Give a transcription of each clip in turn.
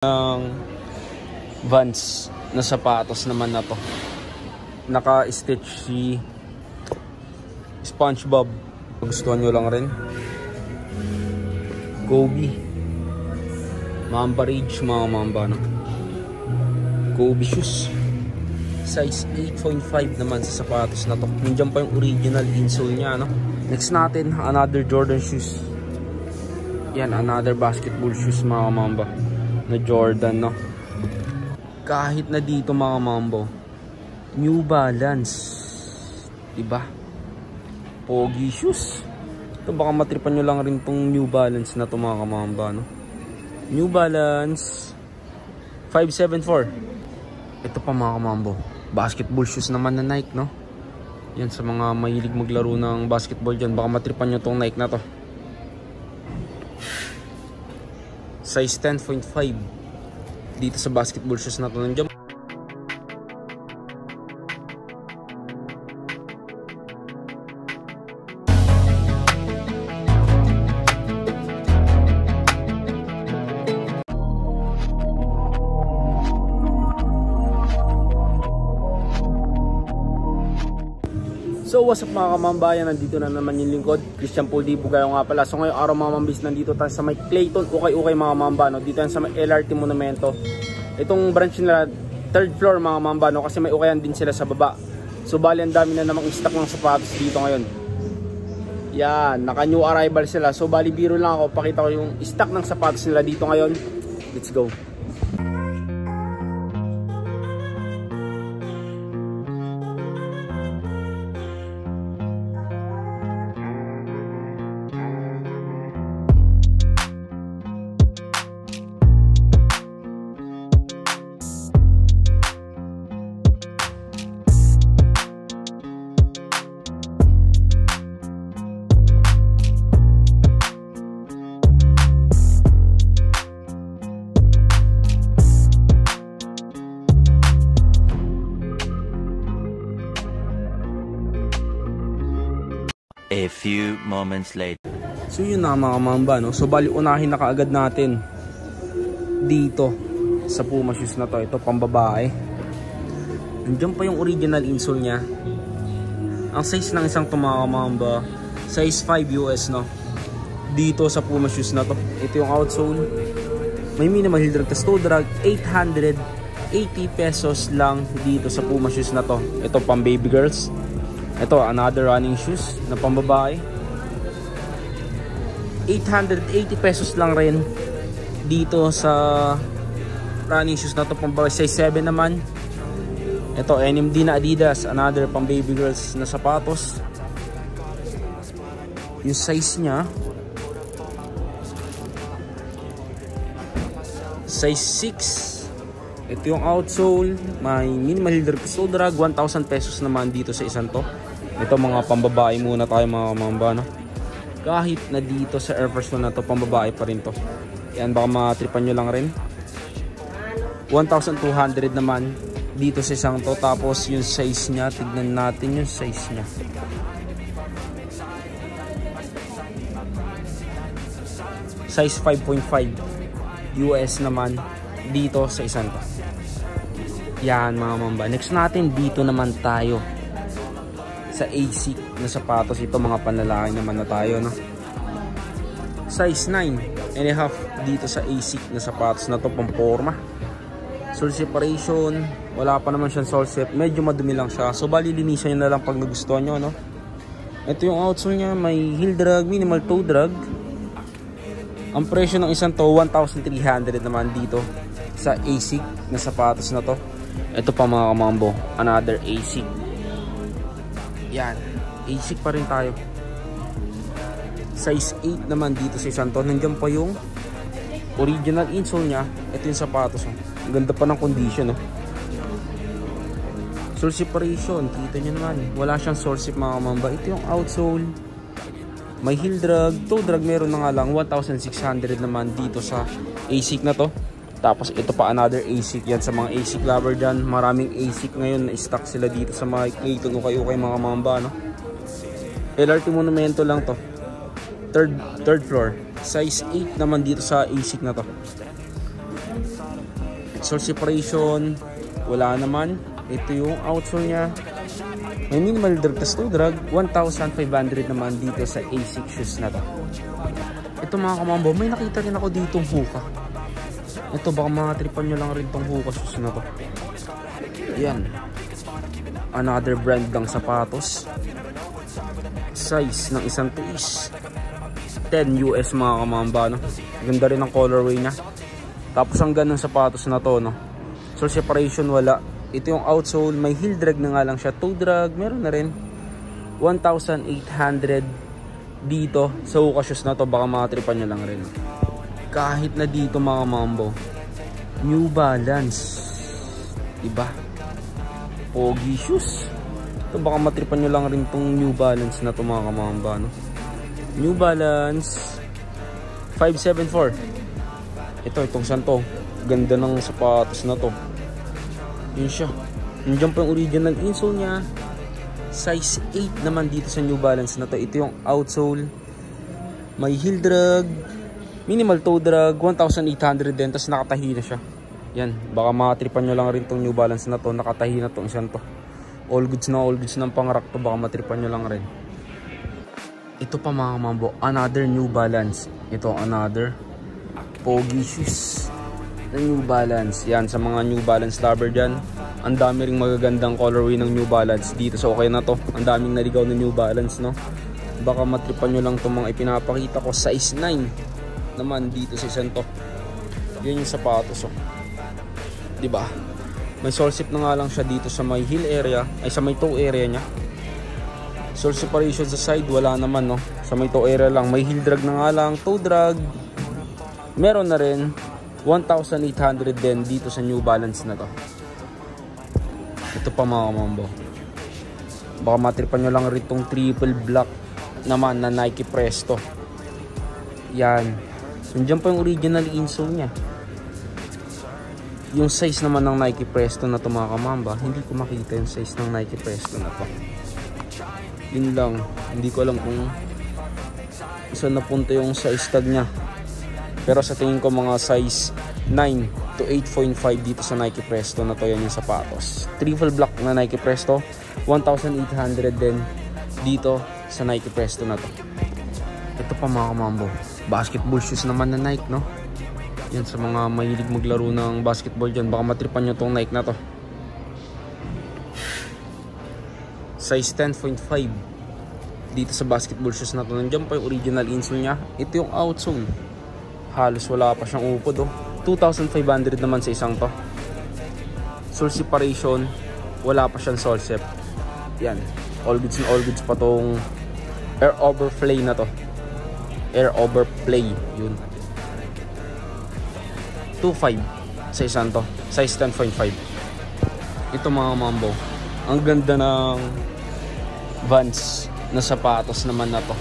Ang Vans na sapatos naman na to, naka-stitch si SpongeBob. Gustuhan nyo lang rin, Kobe Mamba Rage mga mamba, no? Kobe shoes, size 8.5 naman sa sapatos na to. Nandiyan pa yung original insole nya, no? Next natin, another Jordan shoes. Yan, another basketball shoes mga mamba na Jordan, no? Kahit na dito mga mambo, New Balance, diba? Pogi shoes. Ito baka matripan nyo lang rin tong New Balance na to mga kamamba, no? New Balance 574. Ito pa mga kamambo, basketball shoes naman na Nike, no? Yan, sa mga mahilig maglaro ng basketball dyan, baka matripan nyo tong Nike na to. Size 10.5 dito sa basketball shoes na to. Nandiyan. So what's up mga kamambayan, nandito na naman yung lingkod, Christian Paul Di Bugayo nga pala. So ngayong araw mga mambis, nandito tayo sa may Clayton, ukay-ukay mga mamba, no? Dito yan sa may LRT Monumento. Itong branch nila, 3rd floor mga mamba, no? Kasi may ukayan din sila sa baba. So bali ang dami na namang stock ng sapatos dito ngayon. Yan, naka new arrival sila. So bali biro lang ako, pakita ko yung stock ng sapatos nila dito ngayon. Let's go. A few moments later. So yun na mga mamba, no? So bali unahin na kaagad natin dito sa Puma shoes na to. Ito pang babae. Nandiyan pa yung original insole nya. Ang size ng isang to mga mamba, size 5 US, no? Dito sa Puma shoes na to. Ito yung outsole. May minimal heel drag test toe drag. 880 pesos lang dito sa Puma shoes na to. Ito pang baby girls. Ito, another running shoes na pambabae. 880 pesos lang rin dito sa running shoes na to, pambabae. Size 7 naman. Ito, NMD na Adidas, another pang baby girls na sapatos. Yung size nya, size 6. Ito yung outsole. May minimal heel drag 1,000 pesos naman dito sa isang to. Ito mga pambabae muna tayo mga mamba, no? Kahit na dito sa Air Force 1 na to, pambabae pa rin to. Yan, baka matripan nyo lang rin. 1,200 naman dito sa isang to. Tapos yung size nya, tignan natin yung size nya. Size 5.5 US naman dito sa isang to. Yan mga mamba. Next natin, dito naman tayo sa ASIC na sapatos. Ito mga panlalaki naman na tayo, no? Size 9.5 dito sa ASIC na sapatos na to, pamporma. Sole separation, wala pa naman siyang sole sep, medyo madumi lang siya. So bali linisan nyo na lang pag nagustuhan nyo, no? Ito yung outsole nya, may heel drag, minimal toe drag. Ang presyo ng isang to, 1,300 naman dito sa ASIC na sapatos na to. Ito pa mga kamambo, another ASIC. Yan, ASIC pa rin tayo. Size 8 naman dito sa isang to. Nandiyan pa yung original insole nya. Ito yung sapatos, oh. Ang ganda pa ng condition, oh. Sole separation, kita nyo naman, wala siyang sole sep mga kamamba. Ito yung outsole. May heel drag, toe drag meron na nga lang. 1,600 naman dito sa ASIC na to. Tapos ito pa another ASIC. Yan sa mga ASIC lover dyan, maraming ASIC ngayon na stock sila dito sa mga Clayton o kayo kay mga mamba, no? LRT Monumento lang to, third floor. Size 8 naman dito sa ASIC na to. Sole separation, wala naman. Ito yung outsole niya. May minimal drag tas toe drag. 1,500 naman dito sa ASICS shoes na to. Ito mga kamambo, may nakita rin ako ditong Hoka. Ito baka mga tripan nyo lang rin tong Hoka shoes na to. Yan. Another brand ng sapatos. Size ng isang to is 10 US mga kamamba, no? Ganda rin ang colorway niya. Tapos ang ganda ng sapatos na to, no? Sole separation wala. Ito yung outsole, may heel drag na nga lang siya. Toe drag, meron na rin. 1,800 dito sa Hoka shoes na to. Baka makatripan nyo lang rin. Kahit na dito mga mambo, New Balance, diba? Pogi shoes. Ito baka matripan nyo lang rin tong New Balance na to mga kamamba, no? New Balance 574. Itong santo. Ganda ng sapatos na to. Yun siya. Nandiyan pa yung original insole niya. Size 8 naman dito sa New Balance na to. Ito yung outsole. May heel drag, minimal toe drag, 1,800 din. Tapos nakatahi na siya. Yan. Baka makatripan nyo lang rin tong New Balance na to. Nakatahi na tong isang to. All goods ng pangarak to. Baka matripan nyo lang rin. Ito pa mga mambo, another New Balance. Ito another pogi shoes na New Balance. Yan, sa mga New Balance lover dyan, ang dami ring magagandang colorway ng New Balance dito. So okay na to, ang daming naligaw na New Balance, no? Baka matripan nyo lang itong mga ipinapakita ko. Size 9 naman dito sa isang to. Yun yung sapatos, oh. Diba? May sole sip na nga lang siya dito sa may heel area, ay sa may toe area nya. Sole separation sa side, wala naman, no? Sa may toe area lang. May heel drag na nga lang, toe drag. Meron na rin. 1,800 din dito sa New Balance na to. Ito pa mga kamambo. Baka matripan nyo lang rin itong triple black naman na Nike Presto. Yan. Nandiyan pa yung original insole nya. Yung size naman ng Nike Presto na to mga kamamba, hindi ko makita yung size ng Nike Presto na to. Yun lang, hindi ko alam kung saan napunta yung size tag nya. Pero sa tingin ko mga size 9 to 8.5 dito sa Nike Presto na to. Yan yung sapatos. Triple black na Nike Presto, 1,800 din dito sa Nike Presto na to. Ito pa mga kamambo, basketball shoes naman na Nike, no? Yan sa mga mahilig maglaro ng basketball dyan, baka matripan nyo tong Nike na to. Size 10.5 dito sa basketball shoes na to. Nandiyan pa yung original insole nya. Ito yung outsole, halos wala pa siyang upod, oh. 2,500 naman sa isang to. Sole separation, wala pa siyang sole sep. Yan, all goods na all goods pa tong air overplay na to. Air overplay, yun. 2.5 sa isang to. Size 10.5. Ito mga mambo, ang ganda ng Vans na sapatos naman na to.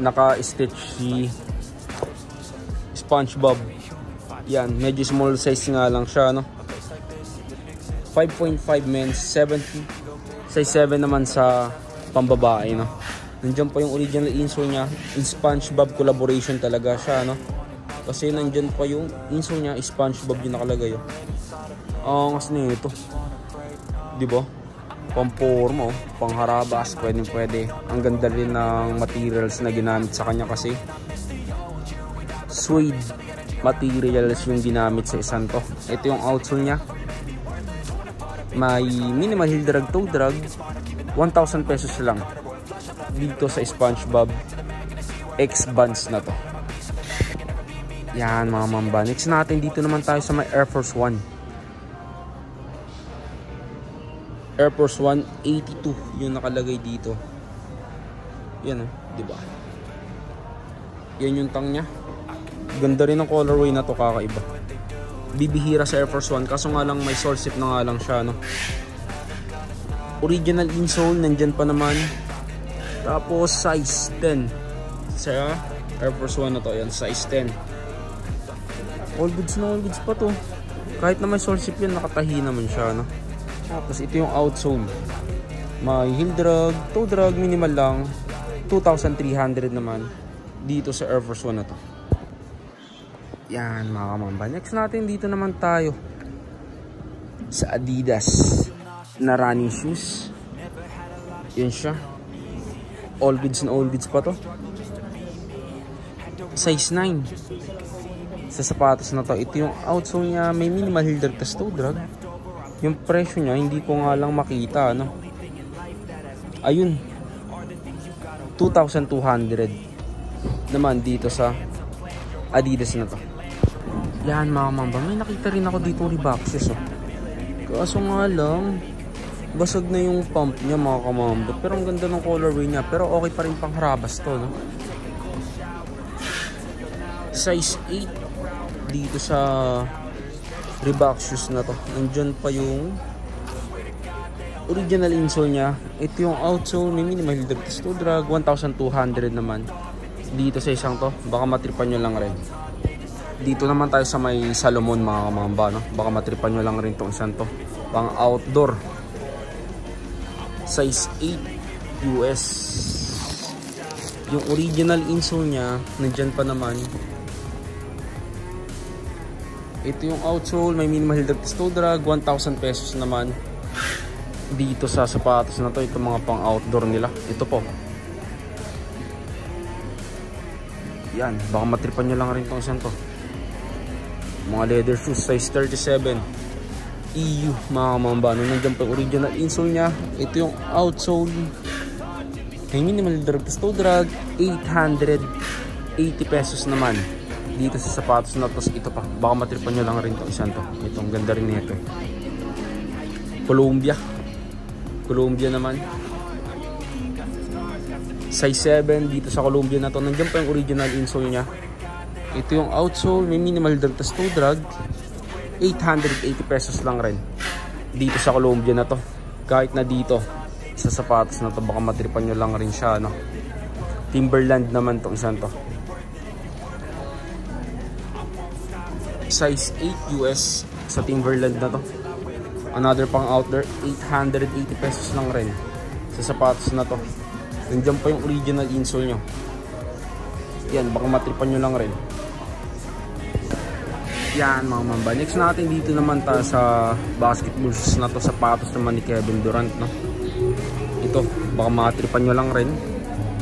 Naka-stitch si SpongeBob. Yan, medyo small size nga lang siya, no? 5.5 men's, 70. Size 7 naman sa pambabae, no? Nandiyan pa yung original insole niya. In SpongeBob collaboration talaga siya, no? Kasi nandiyan pa yung insole niya, SpongeBob yung nakalagay, oh. Ang as nito, diba? Pamporma, oh. Pangharabas, pwede. Ang ganda rin ng materials na ginamit sa kanya kasi suede materials yung ginamit sa isang to. Ito yung outsole niya. May minimal heel drag, toe drag. 1,000 pesos lang dito sa SpongeBob X Vans na to. Yan mga mamba. Next natin, dito naman tayo sa may Air Force 1. Air Force 1 82 yung nakalagay dito. Yan, oh, diba? Yan yung tang nya. Ganda rin ang colorway na to, kakaiba. Bibihira sa Air Force 1, kaso nga lang may sole sip na nga lang siya, no? Original insole, nandyan pa naman. Tapos size 10 sa Air Force 1 na to. Yan, size 10. All goods na all goods pa to. Kahit na may sole sip yan, nakatahi naman siya, no? Tapos ito yung outsole. May heel drag, toe drag, minimal lang. 2,300 naman dito sa Air Force 1 na to. Yan mga kamamba. Next natin dito naman tayo sa Adidas na running shoes. Yan siya. All goods na all goods pa to. Size 9. Sa sapatos na to. Ito yung outsole niya. May minimal heel drag tas toe drag. Yung presyo niya hindi ko nga lang makita, no? Ayun, 2,200 naman dito sa Adidas na to. Yan mga mamba, may nakita rin ako dito Reebok shoes, oh. Kaso nga lang basag na yung pump niya mga kamamba. Pero ang ganda ng colorway niya. Pero okay pa rin pang harabas to, no? Size 8 dito sa Reebok shoes na to. Nandyan pa yung original insole niya. Ito yung outsole, may minimal heel drag to drag. 1,200 naman dito sa isang to. Baka matripan nyo lang rin. Dito naman tayo sa may Salomon mga kamamba, no? Baka matripan nyo lang rin tong isang to. Pang outdoor. Size 8 US. Yung original insole niya nandyan pa naman. Ito yung outsole, may minimal heel drag to drag. 1,000 pesos naman dito sa sapatos na to. Ito mga pang outdoor nila. Ito po. Yan, baka matripan nyo lang rin itong isang to. Mga leather shoes, size 37 EU mga kamamba. Nandiyan pa yung original insole nya. Ito yung outsole, may minimal drag to drag. 880 pesos naman dito sa sapatos na to. Ito pa, baka matripan nyo lang rin itong isang to. Itong ganda rin nito. Columbia naman. Size 7 dito sa Columbia na to. Nandiyan pa yung original insole nya. Ito yung outsole, may minimal drag tas toe drag. 880 pesos lang rin dito sa Columbia na to. Kahit na dito sa sapatos na to, baka matripan nyo lang rin siya, no? Timberland naman tong isang to. Size 8 US sa Timberland na to. Another pang outdoor, 880 pesos lang rin sa sapatos na to. Nandiyan pa yung original insole nyo. Yan, baka matripan nyo lang rin. Yan mga mamba. Next natin dito naman tayo sa basketball shoes na to. Sapatos naman ni Kevin Durant, no? Ito, baka matripan nyo lang rin.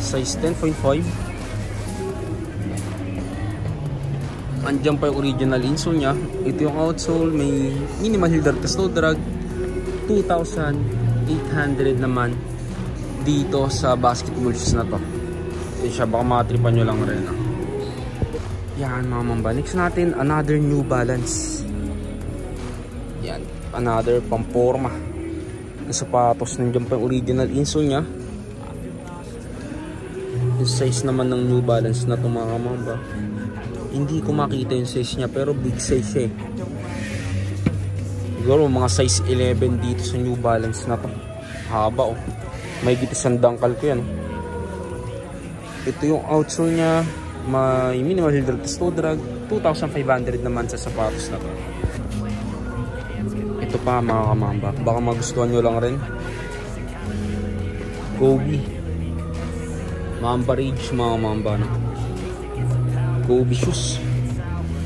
Size 10.5. Andiyan pa yung original insole nya. Ito yung outsole, may minimal heel drag tas toe drag. 2,800 naman dito sa basketball shoes na to. Ito siya, baka matripan nyo lang rin, no? Yan mga mamba. Next natin, another New Balance. Yan, another pamporma na sapatos. Nandiyan pa yung original insole nya. Yung size naman ng New Balance na ito mga mamba, hindi ko makita yung size nya, pero big size eh. Siguro mga size 11 dito sa New Balance na to. Haba, oh. May gitisang dangkal ko yan. Ito yung outsole nya, may minimal heel drag to drag. 2,500 naman sa sapatos na to. Ito pa mga kamamba, baka magustuhan nyo lang rin. Kobe Mamba Ridge mga kamamba, no? Kobe shoes,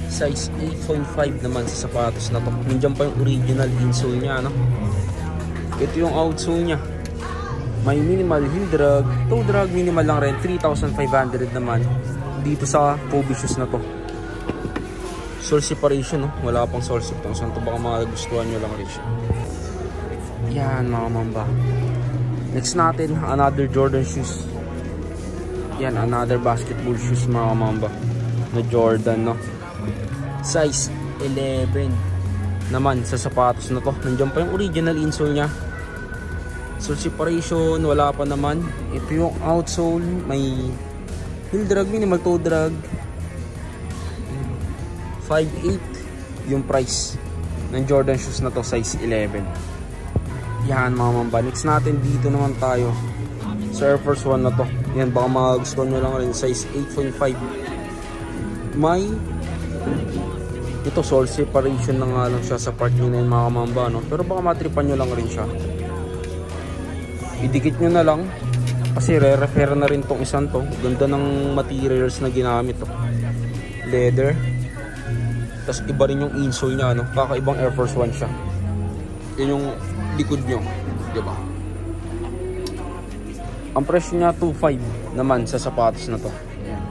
size 8.5 naman sa sapatos na to. Nandiyan pa yung original insole nya, no? Ito yung outsole nya, may minimal heel drag, toe drag, minimal lang rin. 3,500 naman dito sa Kobe shoes na to. Sole separation, no? Wala pang sole separation to, baka magustuhan nyo lang rin siya. Yan mga mamba. Next natin, another Jordan shoes. Yan, another basketball shoes mga mamba na Jordan, no? Size 11 naman sa sapatos na to. Nandiyan pa yung original insole nya. Sole separation, wala pa naman. Ito yung outsole, may heel drag, minimal toe drag. 5.8 yung price ng Jordan shoes na to, size 11. Yan mga mamba. Next natin, dito naman tayo sa Air Force 1 na to. Yan, baka magustuhan nyo lang rin. Size 8.5. May ito, sole separation na nga lang siya sa part nyo na yun mga mamba, no? Pero baka matripan nyo lang rin siya. Idikit nyo na lang, kasi re-refer na rin tong isang to. Ganda ng materials na ginamit to. Leather. Tapos iba rin yung insole niya, no? Kakaibang Air Force 1 siya. Yun yung likod nyo, di ba? Ang presyo niya 2.5 naman sa sapatos na to. Ayan.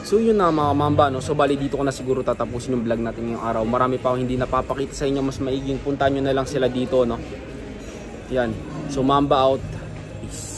So yun na mga mamba, no? So bali dito ko na siguro tatapusin yung vlog natin ngayong araw. Marami pa akong hindi napapakita sa inyo, mas maiging punta nyo na lang sila dito, no? Yan. So mamba out. Peace.